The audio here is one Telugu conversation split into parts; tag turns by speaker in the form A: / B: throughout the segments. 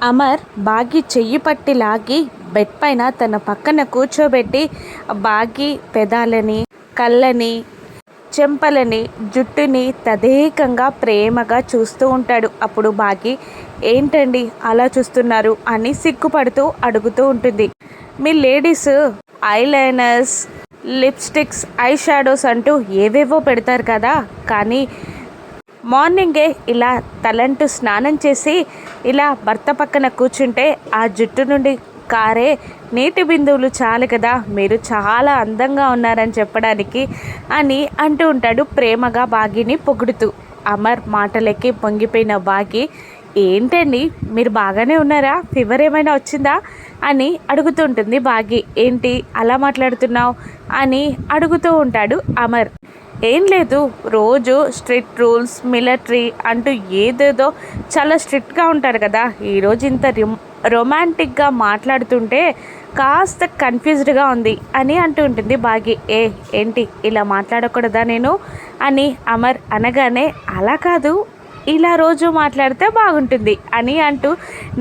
A: అమర్ బాగి చెయ్యి పట్టి లాగి బెడ్ పైన తన పక్కన కూర్చోబెట్టి బాగి పెదాలని, కళ్ళని, చెంపలని, జుట్టుని తదేకంగా ప్రేమగా చూస్తూ ఉంటాడు. అప్పుడు బాగి ఏంటండి అలా చూస్తున్నారు అని సిగ్గుపడుతూ అడుగుతూ ఉంటుంది. మీ ladies eyeliners, lipsticks, eye shadows అంటూ ఏవేవో పెడతారు కదా, కానీ మార్నింగే ఇలా తలంటూ స్నానం చేసి ఇలా భర్త పక్కన కూర్చుంటే ఆ జుట్టు నుండి కారే నీటి బిందువులు చాలు కదా, మీరు చాలా అందంగా ఉన్నారని చెప్పడానికి అని అంటూ ఉంటాడు ప్రేమగా బాగిని పొగుడుతూ. అమర్ మాటలకి పొంగిపోయిన బాగి ఏంటండి మీరు బాగానే ఉన్నారా, ఫీవర్ ఏమైనా వచ్చిందా అని అడుగుతుంటుంది బాగి. ఏంటి అలా మాట్లాడుతున్నావు అని అడుగుతూ ఉంటాడు అమర్. ఏం లేదు, రోజు స్ట్రిక్ట్ రూల్స్, మిలిటరీ అంటూ ఏదేదో చాలా స్ట్రిక్ట్గా ఉంటారు కదా, ఈరోజు ఇంత రొమాంటిక్గా మాట్లాడుతుంటే కాస్త కన్ఫ్యూజ్డ్గా ఉంది అని అంటూ ఉంటుంది బాగి. ఏంటి ఇలా మాట్లాడకూడదా నేను అని అమర్ అనగానే, అలా కాదు ఇలా రోజు మాట్లాడితే బాగుంటుంది అని అంటూ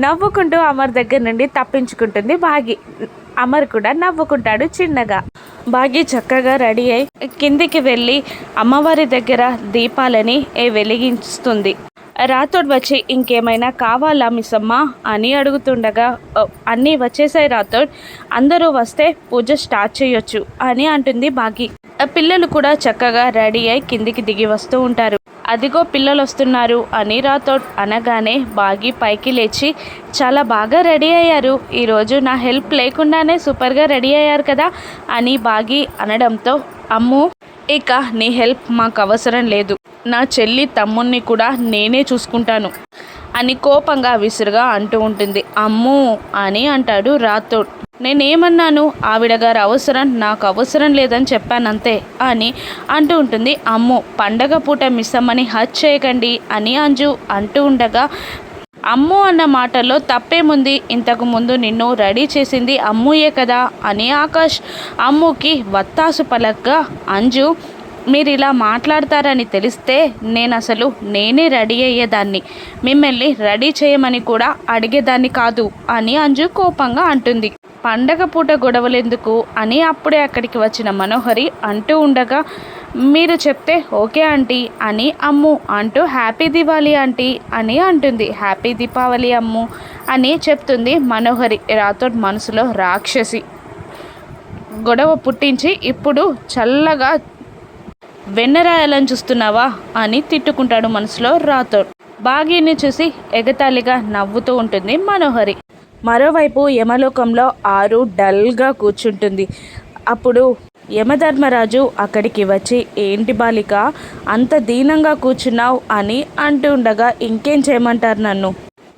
A: నవ్వుకుంటూ అమర్ దగ్గర నుండి తప్పించుకుంటుంది బాగి. అమర్ కూడా నవ్వుకుంటాడు చిన్నగా. బాగి చక్కగా రెడీ అయి కిందికి వెళ్ళి అమ్మవారి దగ్గర దీపాలని వెలిగిస్తుంది. రాతోడు వచ్చి ఇంకేమైనా కావాలా మిస్సమ్మ అని అడుగుతుండగా, అన్నీ వచ్చేసాయి రాతోడ్, అందరూ వస్తే పూజ స్టార్ట్ చేయొచ్చు అని అంటుంది బాగి. పిల్లలు కూడా చక్కగా రెడీ అయి కిందికి దిగి వస్తూ ఉంటారు. అదిగో పిల్లలు వస్తున్నారు అని రాతోడ్ అనగానే బాగి పైకి లేచి, చాలా బాగా రెడీ అయ్యారు, ఈరోజు నా హెల్ప్ లేకుండానే సూపర్గా రెడీ అయ్యారు కదా అని బాగి అనడంతో, అమ్ము ఇక నీ హెల్ప్ మాకు అవసరం లేదు, నా చెల్లి తమ్ముణ్ణి కూడా నేనే చూసుకుంటాను అని కోపంగా విసురుగా అంటూ ఉంటుంది. అమ్ము అని అంటాడు రాతోడ్. నేనేమన్నాను, ఆవిడ గారు అవసరం నాకు అవసరం లేదని చెప్పానంతే అని అంటూ ఉంటుంది. అమ్ము పండగ పూట మిస్సమ్మని హర్ట్ చేయకండి అని అంజు అంటూ ఉండగా, అమ్ము అన్న మాటల్లో తప్పేముంది, ఇంతకు ముందు నిన్ను రెడీ చేసింది అమ్ముయే కదా అని ఆకాష్ అమ్ముకి వత్తాసు పలకగా, అంజు మీరు ఇలా మాట్లాడతారని తెలిస్తే నేనే రెడీ అయ్యేదాన్ని, మిమ్మల్ని రెడీ చేయమని కూడా అడిగేదాన్ని కాదు అని అంజు కోపంగా అంటుంది. పండగ పూట గొడవలెందుకు అని అప్పుడే అక్కడికి వచ్చిన మనోహరి అంటూ ఉండగా, మీరు చెప్తే ఓకే ఆంటీ అని అమ్ము అంటూ హ్యాపీ దివాళీ ఆంటీ అని అంటుంది. హ్యాపీ దీపావళి అమ్ము అని చెప్తుంది మనోహరి. రాతోడ్ మనసులో రాక్షసి, గొడవ పుట్టించి ఇప్పుడు చల్లగా వెన్నరాయాలని చూస్తున్నావా అని తిట్టుకుంటాడు మనసులో రాతోడ్. బాగీని చూసి ఎగతాళిగా నవ్వుతూ ఉంటుంది మనోహరి. మరోవైపు యమలోకంలో ఆరు డల్గా కూర్చుంటుంది. అప్పుడు యమధర్మరాజు అక్కడికి వచ్చి, ఏంటి బాలిక అంత దీనంగా కూర్చున్నావు అని అంటూ ఉండగా, ఇంకేం చేయమంటారు నన్ను,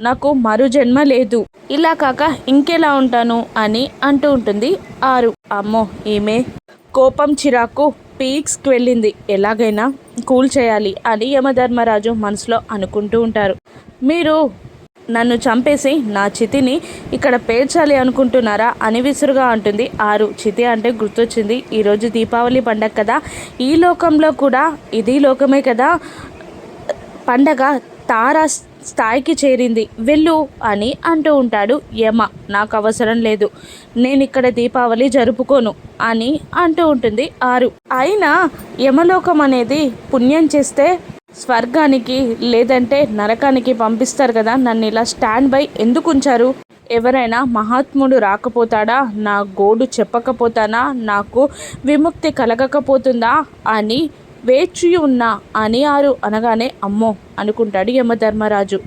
A: నాకు మరు జన్మ లేదు, ఇలా కాక ఇంకెలా ఉంటాను అని అంటూ ఉంటుంది ఆరు. అమ్మో ఈమె కోపం చిరాకు పీక్స్కి వెళ్ళింది, ఎలాగైనా కూల్ చేయాలి అని యమధర్మరాజు మనసులో అనుకుంటూ ఉంటారు. మీరు నన్ను చంపేసి నా చితిని ఇక్కడ పేర్చాలి అనుకుంటున్నారా అని విసురుగా అంటుంది ఆరు. చితి అంటే గుర్తొచ్చింది, ఈరోజు దీపావళి పండగ కదా, ఈ లోకంలో కూడా ఇది లోకమే కదా, పండగ తారా స్థాయికి చేరింది, వెళ్ళు అని అంటూ ఉంటాడు యమ. నాకు అవసరం లేదు, నేను ఇక్కడ దీపావళి జరుపుకోను అని అంటూ ఉంటుంది ఆరు. అయినా యమలోకం అనేది పుణ్యం చేస్తే స్వర్గానికి లేదంటే నరకానికి పంపిస్తారు కదా, నన్ను ఇలా స్టాండ్ బై ఎందుకు ఉంచారు, ఎవరైనా మహాత్ముడు రాకపోతాడా, నా గోడు చెప్పకపోతానా, నాకు విముక్తి కలగకపోతుందా అని వేచి ఉన్నా అని ఆరు అనగానే, అమ్మో అనుకుంటాడు యమధర్మరాజు.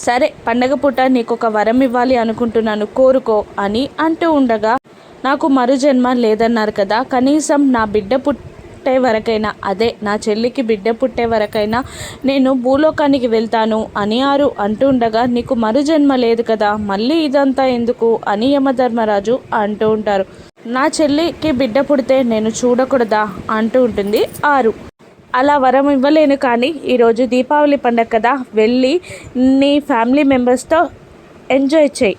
A: సరే పండగ పూట నీకొక వరం ఇవ్వాలి అనుకుంటున్నాను, కోరుకో అని అంటూ ఉండగా, నాకు మరుజన్మ లేదన్నారు కదా, కనీసం నా బిడ్డ పుట్టే వరకైనా, అదే నా చెల్లికి బిడ్డ పుట్టే వరకైనా నేను భూలోకానికి వెళ్తాను అని ఆరు అంటూ ఉండగా, నీకు మరుజన్మ లేదు కదా, మళ్ళీ ఇదంతా ఎందుకు అని యమధర్మరాజు అంటూ ఉంటారు. నా చెల్లికి బిడ్డ పుడితే నేను చూడకూడదా అంటూ ఉంటుంది ఆరు. అలా వరం ఇవ్వలేను, కానీ ఈరోజు దీపావళి పండగ కదా, వెళ్ళి నీ ఫ్యామిలీ మెంబర్స్తో ఎంజాయ్ చేయి,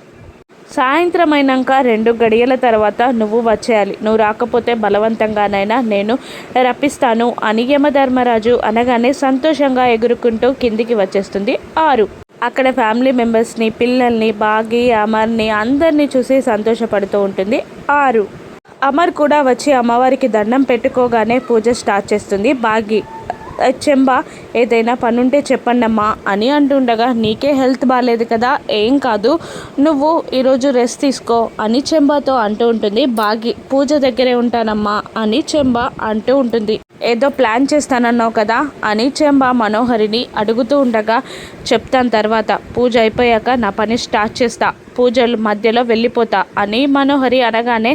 A: సాయంత్రం అయినాక 2 గడియల తర్వాత నువ్వు వచ్చేయాలి, నువ్వు రాకపోతే బలవంతంగానైనా నేను రప్పిస్తాను అని యమధర్మరాజు అనగానే సంతోషంగా ఎగురుకుంటూ కిందికి వచ్చేస్తుంది ఆరు. అక్కడ ఫ్యామిలీ మెంబర్స్ని, పిల్లల్ని, బాగి, అమర్ని అందరినీ చూసి సంతోషపడుతూ ఉంటుంది ఆరు. అమర్ కూడా వచ్చి అమ్మవారికి దండం పెట్టుకోగానే పూజ స్టార్ట్ చేస్తుంది బాగి. చెంబ ఏదైనా పనుంటే చెప్పండమ్మా అని అంటుండగా, నీకే హెల్త్ బాగాలేదు కదా, ఏం కాదు, నువ్వు ఈరోజు రెస్ట్ తీసుకో అని చెంబాతో అంటూ ఉంటుంది బాగి. పూజ దగ్గరే ఉంటానమ్మా అని చెంబ అంటూ ఉంటుంది. ఏదో ప్లాన్ చేస్తానన్నావు కదా అని చెంబ మనోహరిని అడుగుతూ ఉండగా, చెప్తాను తర్వాత, పూజ అయిపోయాక నా పని స్టార్ట్ చేస్తా, పూజలు మధ్యలో వెళ్ళిపోతా అని మనోహరి అనగానే,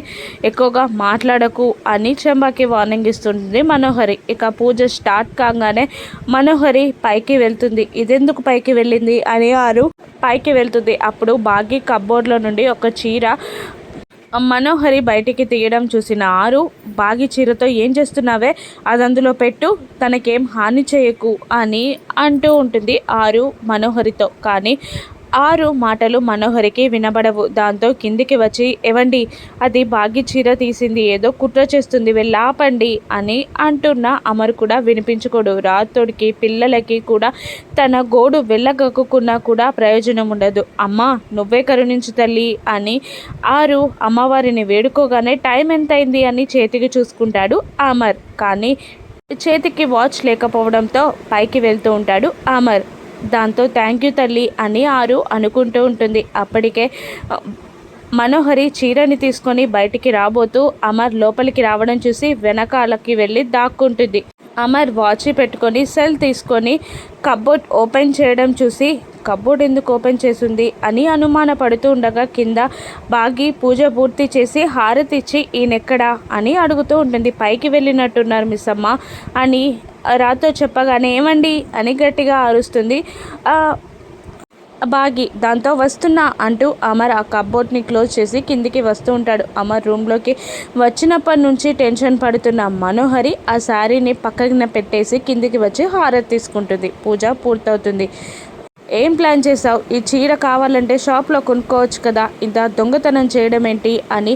A: ఎక్కువగా మాట్లాడకు అని చెంబాకి వార్నింగ్ ఇస్తుంది మనోహరి. ఇక పూజ స్టార్ట్ కాగానే మనోహరి పైకి వెళ్తుంది. ఇదెందుకు పైకి వెళ్ళింది అని ఆరు పైకి వెళ్తుంది. అప్పుడు బాగి కబ్బోర్డ్లో నుండి ఒక చీర మనోహరి బయటికి తీయడం చూసిన ఆరు, బాగి చీరతో ఏం చేస్తున్నావే, అది అందులో పెట్టు, తనకేం హాని చేయకు అని అంటూ ఉంటుంది ఆరు మనోహరితో. కానీ ఆరు మాటలు మనోహరికి వినబడవు. దాంతో కిందికి వచ్చి, ఎవండి, అది బాగి చీర తీసింది, ఏదో కుట్ర చేస్తుంది, వెళ్ళాపండి అని అంటున్న అమర్ కూడా వినిపించుకోడు. రాతోడికి పిల్లలకి కూడా తన గోడు వెళ్ళగక్కున్నా కూడా ప్రయోజనం ఉండదు. అమ్మా నువ్వే కరుణించు తల్లి అని ఆరు అమ్మవారిని వేడుకోగానే, టైం ఎంతైంది అని చేతికి చూసుకుంటాడు అమర్. కానీ చేతికి వాచ్ లేకపోవడంతో పైకి వెళ్తూ ఉంటాడు అమర్. దాంతో థ్యాంక్ యూ తల్లి అని ఆరు అనుకుంటూ ఉంటుంది. అప్పటికే మనోహరి చీరని తీసుకొని బయటికి రాబోతూ అమర్ లోపలికి రావడం చూసి వెనకాలకి వెళ్ళి దాక్కుంటుంది. అమర్ వాచ్ పెట్టుకొని సెల్ తీసుకొని కబ్బోర్డ్ ఓపెన్ చేయడం చూసి, కబ్బోర్డ్ ఎందుకు ఓపెన్ చేసింది అని అనుమానపడుతూ ఉండగా, కింద బాగి పూజ పూర్తి చేసి హారతి ఇచ్చి ఈయనెక్కడా అని అడుగుతూ ఉంటుంది. పైకి వెళ్ళినట్టున్నారు మిస్ అమ్మ అని రాతో చెప్పగానే, ఏమండి అని గట్టిగా అరుస్తుంది బాగి. దాంతో వస్తున్నా అంటూ అమర్ ఆ కబ్బోర్డ్ని క్లోజ్ చేసి కిందికి వస్తూ ఉంటాడు. అమర్ రూమ్లోకి వచ్చినప్పటి నుంచి టెన్షన్ పడుతున్న మనోహరి ఆ శారీని పక్కన పెట్టేసి కిందికి వచ్చి హారతి తీసుకుంటుంది. పూజ పూర్తవుతుంది. ఏం ప్లాన్ చేసావు, ఈ చీర కావాలంటే షాప్లో కొనుక్కోవచ్చు కదా, ఇంత దొంగతనం చేయడం ఏంటి అని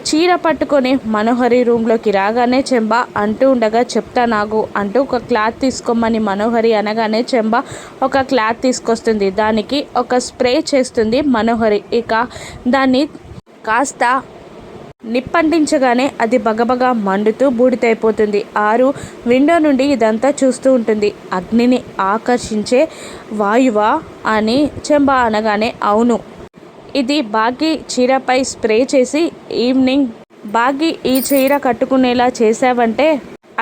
A: చీర పట్టుకొని మనోహరి రూమ్లోకి రాగానే చెంబ అంటూ ఉండగా, చెప్తా నాగు అంటూ ఒక క్లాత్ తీసుకోమని మనోహరి అనగానే చెంబ ఒక క్లాత్ తీసుకొస్తుంది. దానికి ఒక స్ప్రే చేస్తుంది మనోహరి. ఇక దాన్ని కాస్త నిప్పంటించగానే అది బగబగా మండుతూ బూడిదైపోతుంది. ఆరు విండో నుండి ఇదంతా చూస్తూ ఉంటుంది. అగ్నిని ఆకర్షించే వాయువా అని చెంబ అనగానే, అవును, ఇది బాగి చీరపై స్ప్రే చేసి ఈవినింగ్ బాగి ఈ చీర కట్టుకునేలా చేసావంటే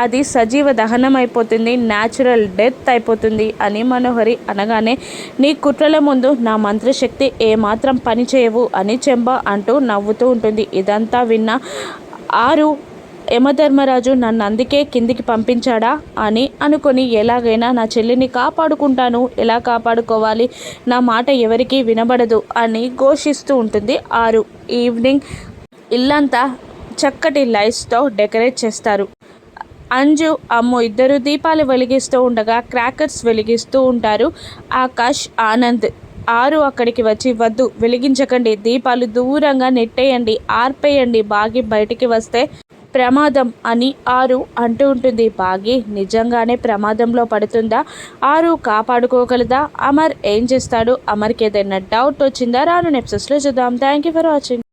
A: అది సజీవ దహనం అయిపోతుంది, న్యాచురల్ డెత్ అయిపోతుంది అని మనోహరి అనగానే, నీ కుట్రల ముందు నా మంత్రశక్తి ఏమాత్రం పని చేయవు అని చెంబ అంటూ నవ్వుతూ ఉంటుంది. ఇదంతా విన్న ఆరు, యమధర్మరాజు నన్ను అందుకే కిందికి పంపించాడా అని అనుకొని, ఎలాగైనా నా చెల్లిని కాపాడుకుంటాను, ఎలా కాపాడుకోవాలి, నా మాట ఎవరికీ వినబడదు అని ఘోషిస్తూ ఉంటుంది ఆరు. ఈవినింగ్ ఇల్లంతా చక్కటి లైట్స్తో డెకరేట్ చేస్తారు. అంజు, అమ్ము ఇద్దరు దీపాలు వెలిగిస్తూ ఉండగా క్రాకర్స్ వెలిగిస్తూ ఉంటారు ఆకాష్, ఆనంద్. ఆరు అక్కడికి వచ్చి, వద్దు వెలిగించకండి, దీపాలు దూరంగా నెట్టేయండి, ఆర్పేయండి, బాగి బయటికి వస్తే ప్రమాదం అని ఆరు అంటూ ఉంటుంది. బాగి నిజంగానే ప్రమాదంలో పడుతుందా, ఆరు కాపాడుకోగలదా, అమర్ ఏం చేస్తాడు, అమర్కి ఏదైనా డౌట్ వచ్చిందా, రాను ఎపిసోడ్స్లో చూద్దాం. Thank you for watching.